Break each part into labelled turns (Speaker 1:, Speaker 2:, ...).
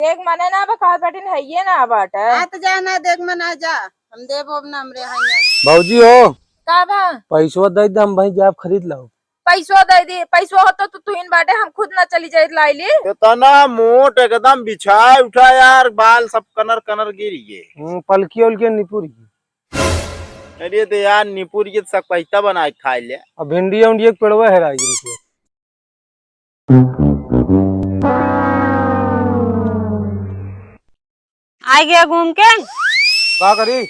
Speaker 1: देख मने ना कहा बैठिन है ये ना बाट
Speaker 2: तो जाना देख मना जा हम देबो ना हमरे हां
Speaker 3: भाऊजी हो
Speaker 1: का बा
Speaker 3: पैसवा दे दे, हम भाई जाब खरीद लाओ।
Speaker 1: पैसो दे दी, पैसो होतो तो तू इन बाटे हम खुद ना चली जाए लाइली।
Speaker 4: इतना मोट एकदम बिछाए उठा यार, बाल सब कनर कनर गिर गए।
Speaker 3: पलकी उलकी निपुर की।
Speaker 4: अरे तो यार निपुर के सब पैसा बना के खा ले।
Speaker 3: अब भिंडी उंडी एक पेड़वा है राई की।
Speaker 2: आ गया घूम के
Speaker 3: का करी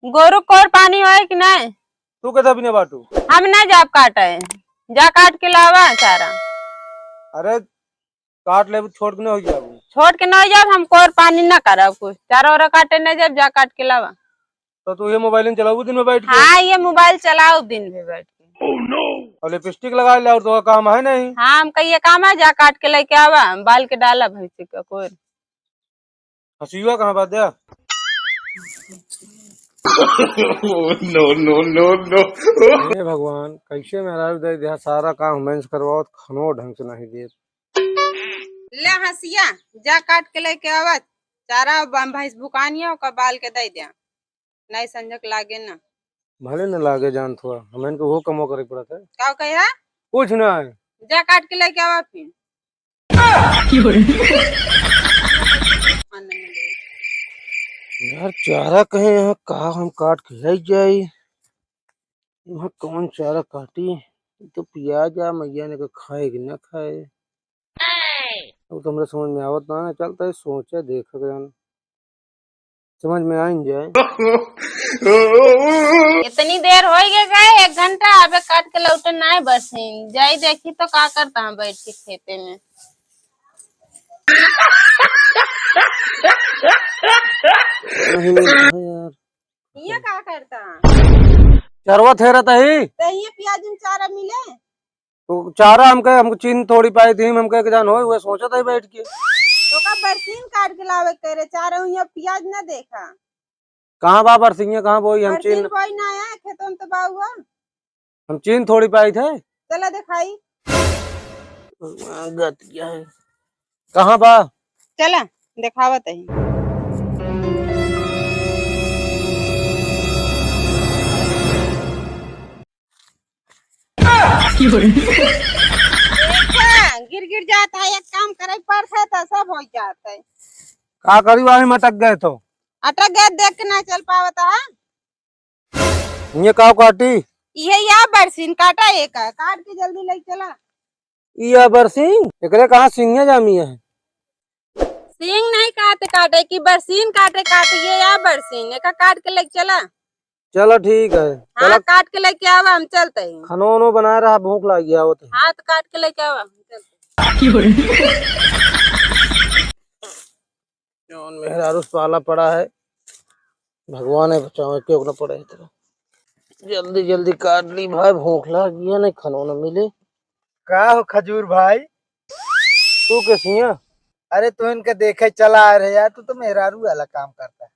Speaker 2: गोरु कोर पानी है कि नहीं?
Speaker 3: तू कैसा बिना बाटू?
Speaker 2: हम ना जाब काटे है, जा काट के लावा चारा।
Speaker 3: अरे काट ले छोड़ के नहीं हो जाबू।
Speaker 2: छोड़ के नहीं जाब, हम कोर पानी ना करब कुछ, चारा और काटे नहीं जाब, जा काट के लावा।
Speaker 3: तो तू ये मोबाइल चलाऊ दिन में बैठ के?
Speaker 2: हाँ ये मोबाइल चलाओ दिन में बैठ के।
Speaker 4: oh, no.
Speaker 3: और लिपस्टिक लगा ले, और तो काम है नहीं।
Speaker 2: हाँ हम कहिए काम है, जा काट के लेके आवा, बाल के डाला भैंसी का कोर।
Speaker 3: हसीवा कहाँ बात दिया?
Speaker 4: No no no no.
Speaker 3: हे भगवान, कैसे मेरा दे दिया सारा काम मैंने करवाओ, खनो ढंग से नहीं दिए।
Speaker 2: ले हंसिया जा काट के लेके आवा चारा, भैंस बुकानिया का बाल के दे दिया, नहीं संजक लागे ना।
Speaker 3: भले न लागे जान थोड़ा, हमें को वो कमो करे पड़ता है।
Speaker 2: का कहा?
Speaker 3: कुछ ना है,
Speaker 2: जा काट के लेके आवा फिर।
Speaker 3: यार चारा कहे यहाँ का हम काट के ले जाए, यहाँ कौन चारा काटी? तो प्याज आ मैया ने खाए कि ना खाए, अब तो हमरे समझ में आवत ना। चलता है सोचे देखा जान, समझ में आ ही जाए।
Speaker 2: इतनी देर हो गए 1 घंटा, अबे काट के लौटे ना बसीन जाई, देखी तो का करता है बैठ के खेते में।
Speaker 3: नहीं यार
Speaker 2: ये का करता
Speaker 3: चरवा थे रहता ही
Speaker 2: तो ये प्याज में चारा मिले
Speaker 3: तो चारा हमको चीन थोड़ी पाई थी, हम कह जान हो वो सोचा था बैठ के।
Speaker 2: तो का बरसीन काट के लावे करे चारा, यहाँ प्याज ना देखा
Speaker 3: कहाँ बाबर सिंह कहाँ बोई? हम चीन
Speaker 2: कोई ना आया खेतों में तो बाहुआ,
Speaker 3: हम चीन थोड़ी पाई थे।
Speaker 2: चला दिखाई
Speaker 3: गतिया है कहाँ बा?
Speaker 2: चला दिखावत है। गिर गिर जाता है, एक काम करे पड़ता तो सब हो जाता है।
Speaker 3: का करी वही में अटक गए तो?
Speaker 2: अटक गए देख के ना चल पावता है।
Speaker 3: ये का काटी?
Speaker 2: ये या बरसीन काटा एक काट के जल्दी ले चला।
Speaker 3: ये बरसीन एकरे कहाँ सिंह जामी है?
Speaker 2: सींग नहीं काटे काटे की बरसीन काटे काटे, ये या बरसीन एक काट के ले चला।
Speaker 3: चलो ठीक है,
Speaker 2: हाँ काट के लेके आवा, हम चलते हैं।
Speaker 3: खानो उनो बना रहा, भूख लग गया वो तो।
Speaker 2: हाँ तो काट के लेके आवा, हम चलते
Speaker 3: मेहरारूस पाला पड़ा है, भगवान है बचाओ क्यों ना पड़े। तो जल्दी जल्दी काट ली भाई, भूख लग गया, नहीं खानो न मिले।
Speaker 5: का हो खजूर भाई?
Speaker 3: तू कैसी है?
Speaker 5: अरे तू इनका देखे चला आ रहे यार, तू तो मेहरारू वाला काम करता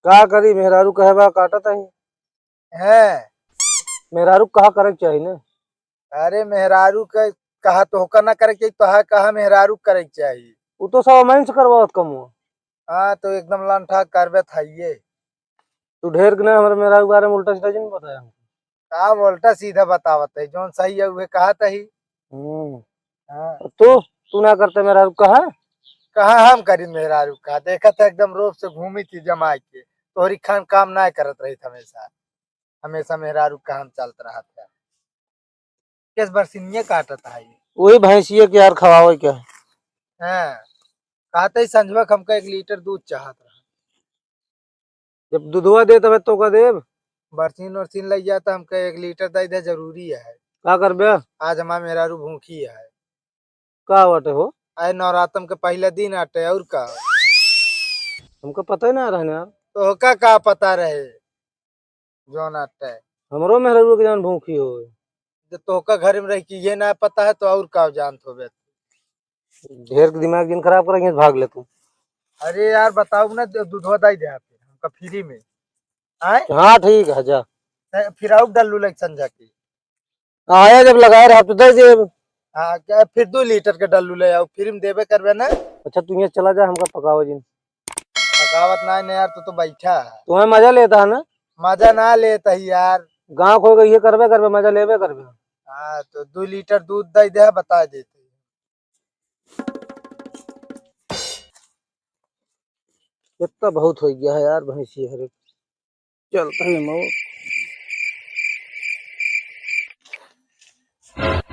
Speaker 3: का करी मेहरारू कहबा काटत
Speaker 5: है।
Speaker 3: मेहरारू कहा करे चाहिए ना?
Speaker 5: अरे मेहरारू का कहा तो होकर ना करे चाहिए, तो हा कहा मेहरारू करे चाहिए।
Speaker 3: वो तो सब मैंने से करवावत कम हुआ।
Speaker 5: हाँ तो एकदम लानठा करबे थाइये।
Speaker 3: तू ढेर के ना हमारे मेहरारू बारे में उल्टा सीधा नहीं बताया।
Speaker 5: का उल्टा सीधा बतावत है, जोन सही है उहे कहा तही। हाँ
Speaker 3: तू ना करते मेहरारू कहा?
Speaker 5: कहा हम करी मेहरारू का, देखा था एकदम रोब से घूमी थी जमा के, तोहरी खान काम ना करत रही हमेशा हमेशा मेहरारू काम चलता रहा था। किस बरसीनिये काटता है ये?
Speaker 3: वही भैंसिया के यार खवावे क्या है?
Speaker 5: हाँ कहते ही संजवा हमका 1 लीटर दूध चाहत रहा।
Speaker 3: जब दूधवा दे तब तो का देव
Speaker 5: बरसीन वरसीन लग जाता हमका 1 लीटर दे दे जरूरी है।
Speaker 3: का कर बे?
Speaker 5: आज हमारा मेहरारू भूखी है।
Speaker 3: का बाटे हो?
Speaker 5: आए नवरात्रम के पहले दिन आटे और का
Speaker 3: हमको पता ही ना रहने यार।
Speaker 5: तो का पता रहे जोन आटे
Speaker 3: हमरो मेहरारू के जान भूखी हो।
Speaker 5: जब तो घर में रह के ये ना पता है तो और का जान हो बे।
Speaker 3: ढेर के दिमाग दिन खराब करेंगे भाग ले तू।
Speaker 5: अरे यार बताओ ना, दूधवा दे दे हमका फ्री में। आए
Speaker 3: हाँ ठीक है जा,
Speaker 5: फिर आओ डल्लू लग संजा की
Speaker 3: आया जब लगाए रहा तो दे दे।
Speaker 5: हाँ क्या फिर 2 लीटर के डल्लू ले आओ, फ्री में देवे करवे ना।
Speaker 3: अच्छा तू यहाँ चला जा, हमका पकाओ जी।
Speaker 5: पकावत ना यार, तू तो बैठा है।
Speaker 3: तुम्हें मजा लेता है ना?
Speaker 5: मजा ना लेता ही यार।
Speaker 3: गाँव खो गई, ये करबे करबे, मजा लेबे करबे।
Speaker 5: हाँ तो 2 लीटर दूध दे दे, बता देते।
Speaker 3: इतना बहुत हो गया है यार भैंसी हरे। चलता है मो।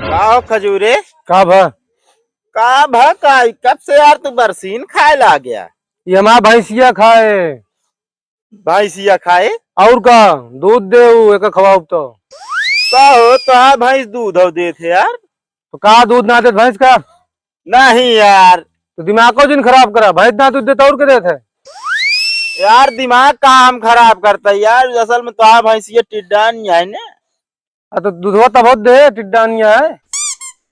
Speaker 4: का हो खजूरे?
Speaker 3: का भा?
Speaker 4: कब से यार तू बरसीन खाए ला गया?
Speaker 3: ये हमारा भैंसिया खाए।
Speaker 4: भैंसिया खाए?
Speaker 3: और का दूध दे एक खवाओ तो।
Speaker 4: का हो तो भैंस दूध हो देते यार?
Speaker 3: तो का दूध ना दे भैंस का?
Speaker 4: नहीं यार।
Speaker 3: तो दिमाग को जिन खराब करा, भैंस ना दूध देता और के देते?
Speaker 4: यार दिमाग काम खराब करता है यार, असल में तो भैंसिया टिड्डा नहीं है ना।
Speaker 3: तो दूधवा तब बहुत दे, टिड्डानिया है।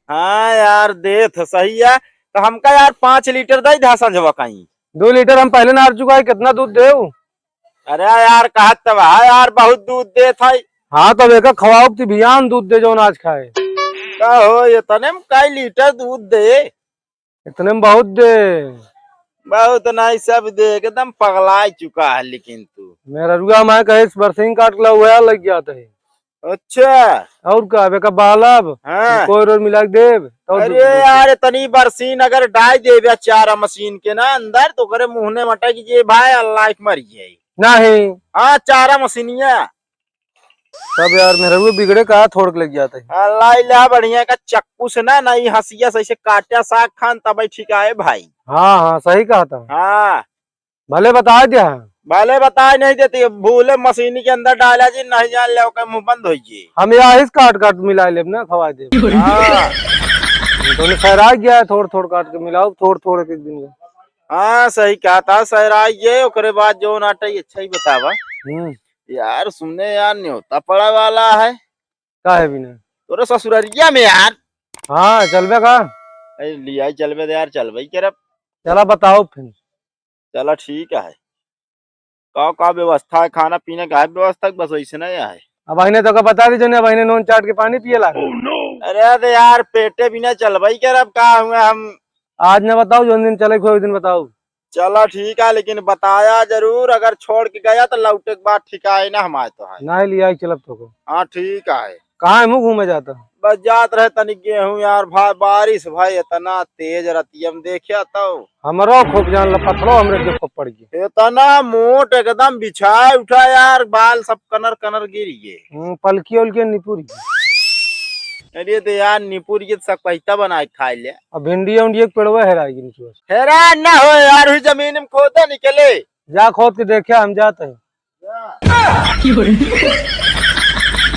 Speaker 4: हाँ यार दे तो सही है, तो हमका यार 5 लीटर दे धा संजवा कहीं।
Speaker 3: 2 लीटर हम पहले नार चुका है, कितना दूध दे?
Speaker 4: अरे यार कहत तब यार बहुत दूध दे था।
Speaker 3: हाँ तब एक खवाओ थी भियान दूध दे जो आज खाए।
Speaker 4: का हो ये तने में कई लीटर दूध दे?
Speaker 3: इतने में बहुत दे।
Speaker 4: बहुत नहीं सब दे, एकदम पगला चुका है। लेकिन तू
Speaker 3: मेरा रुआ मैं कहे बरसिंग काट ला हुआ लग गया था।
Speaker 4: अच्छा
Speaker 3: और का बेका बालब
Speaker 4: हाँ।
Speaker 3: कोई रोज मिला के देव तो
Speaker 4: अरे यार इतनी बरसीन अगर डाल दे चारा मशीन के ना अंदर तो करे मुंह ने मटक जे भाई अल्लाह की मर जाए।
Speaker 3: नहीं
Speaker 4: हाँ चारा मशीनिया
Speaker 3: तब यार मेरा रुआ बिगड़े का थोड़ के लग जाता है।
Speaker 4: अल्लाह इल्ला बढ़िया का चक्कू से ना नहीं हंसिया से काटा साग खान तब ठीक है भाई।
Speaker 3: हाँ हाँ सही कहा था।
Speaker 4: हाँ
Speaker 3: भले बता दिया।
Speaker 4: भले बता नहीं देती, भूले मशीनी के अंदर डाला जी नहीं जान ले मुंह बंद हो जी।
Speaker 3: हम यहाँ इस काट काट मिला ले ना खवा दे।
Speaker 4: हाँ
Speaker 3: तो सहरा गया है, थोड़ थोड़ काट के मिलाओ, थोड़ थोड़ एक दिन में।
Speaker 4: हाँ सही कहा था सहराई ये, ओकरे बाद जो नाटा अच्छा ही बतावा। यार सुनने यार न्योता पड़ा वाला है
Speaker 3: का है बिना
Speaker 4: तोरे ससुररिया में यार।
Speaker 3: हाँ चलबे का
Speaker 4: लिया चलबे यार, चल भाई कर
Speaker 3: चला बताओ फिर।
Speaker 4: चला ठीक है। का व्यवस्था है, खाना पीने का है व्यवस्था? बस वैसे नहीं है।
Speaker 3: अब अने तो का बता दी जो अने नोन चाट के पानी पिए ला।
Speaker 4: अरे तो यार पेटे बिना चल भाई कर अब का हुआ हम।
Speaker 3: आज न बताओ जो दिन चले कोई दिन बताओ।
Speaker 4: चला ठीक है, लेकिन बताया जरूर, अगर छोड़ के गया तो लौटे के बाद ठिकाए ना हमारे तो है।
Speaker 3: नहीं लिया चलब तो।
Speaker 4: हाँ ठीक है।
Speaker 3: कहाँ है मुँह घूमे जाता?
Speaker 4: बस जात रहे तनी गेहूं यार भाई, बारिश भाई इतना तेज रतियम देखिया तो
Speaker 3: हमरो खूब जान पथड़ो हमरे के खूब पड़ गए।
Speaker 4: इतना मोट एकदम बिछाए उठा यार, बाल सब कनर कनर गिर गए।
Speaker 3: पलकी उलकी निपुरी।
Speaker 4: अरे तो यार निपुर के सब पैसा बना के खा ले।
Speaker 3: अब भिंडी उंडी पेड़वा हेराएगी नीचे।
Speaker 4: हैरान ना हो यार, हुई जमीन में खोदा निकले।
Speaker 3: जा खोद के देखे हम जाते हैं।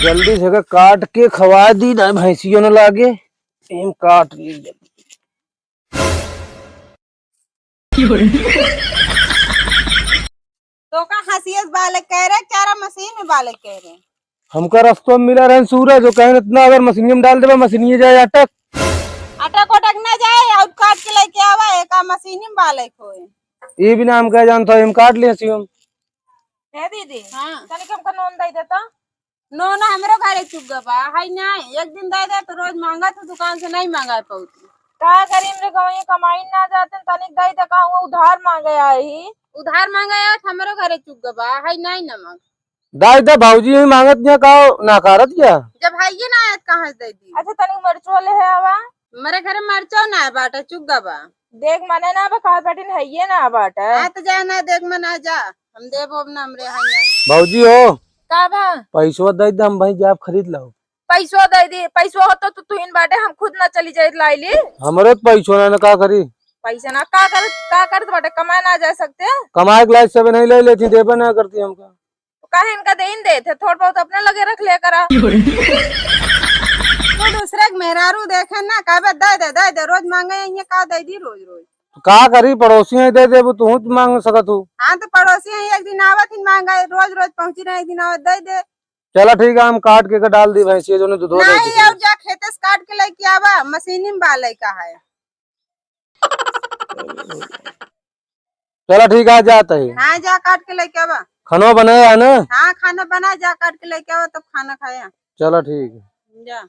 Speaker 3: जल्दी से काट के खवा दी ना, भैंसियों न लागे। एम काट ली
Speaker 2: तो का हंसियत बालक कह रहे, चारा मशीन में बालक कह रहे।
Speaker 3: हमका रास्तों में मिला रहे सूरज जो कहे इतना अगर मशीन में डाल दे मशीन जाए अटक
Speaker 2: अटक उटक न जाए और काट के लेके आवा एक मशीन में बालक होए।
Speaker 3: ये बिना हम कह जानता हम काट लिए सीएम।
Speaker 1: है दीदी
Speaker 2: हाँ
Speaker 1: तनिक हमका नोन दे देता।
Speaker 2: नो ना हमरो घरे चुप गबा है ना, एक दिन दे दे तो रोज मांगा तो दुकान से नहीं मांगा पाऊती।
Speaker 1: का करीम रे गवई कमाई ना जाते तनिक दे दे का हुआ उधार मांगे आई।
Speaker 2: उधार मांगा या हमरो घरे चुप गबा है नहीं नमक।
Speaker 3: दाई दा भाऊजी ही मांगत नहीं का नाकारत क्या?
Speaker 2: जब है ये ना आयत कहाँ से दे दी।
Speaker 1: अच्छा तनिक मरचो ले है आवा।
Speaker 2: मेरे घरे मरचो ना है बाटा चुप गबा।
Speaker 1: देख मने ना कहा बैठिन है ये ना बाट
Speaker 2: आ तो जा ना देख मना जा, हम देबो ना हमरे है ना।
Speaker 3: भाऊजी हो
Speaker 1: का बा
Speaker 3: पैसवा दे दे, हम भाई जाप खरीद लाओ।
Speaker 1: पैसो दे दी, पैसो होतो तो तू इन बाटे हम खुद ना चली जाए लाइली।
Speaker 3: हमारे तो पैसो ना का करी।
Speaker 1: पैसा ना का करत बाटे, कमाए ना जा सकते।
Speaker 3: कमाए के लायक सब नहीं ले लेती, देबे ना करती हमका।
Speaker 1: तो काहे इनका देन दे थे, थोड़ा बहुत अपने लगे रख ले करा।
Speaker 2: तो दूसरे के मेहरारू देखे ना कहबे दे दे रोज मांगे ये का दे दी रोज रोज।
Speaker 3: का करी पड़ोसी है दे दे तू मांग सकत तू।
Speaker 2: हाँ तो पड़ोसी है एक दिन आवत ही मांगा, रोज रोज पहुंची रहे, एक दिन आवत दे दे।
Speaker 3: चला ठीक है, हम काट के डाल दी भैंसी जो दूध
Speaker 2: नहीं और जा खेते से काट के लेके आवा, मशीन में बाले का है।
Speaker 3: चला ठीक है जाता है।
Speaker 2: हाँ जा काट के लेके आवा।
Speaker 3: खाना बनाया है ना?
Speaker 2: हाँ खाना बना, जा काट के लेके आवा तब खाना खाया।
Speaker 3: चला ठीक है
Speaker 2: जा।